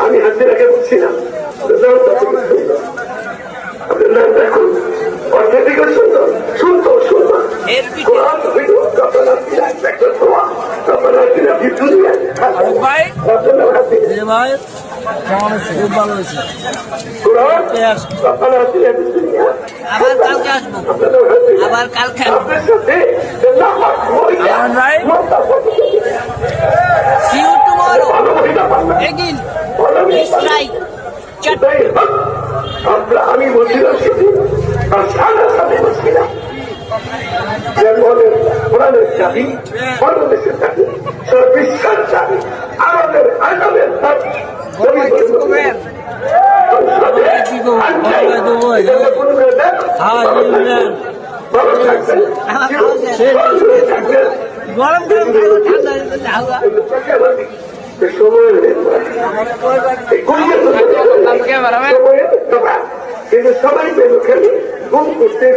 আমি হাজিরাকে বলছি না, আপনার নাম দেখুন, অর্থের সুন্দর সুন্দর সুন্দর আবার কালকে আমি বলছিলাম সাথে বলছিলাম কোরআনের চাবি, বাংলাদেশের চাবি, বিশ্বাস চাবি, আমাদের আগামের চাবি। কিন্তু সবাই খেলে ঘুম করতে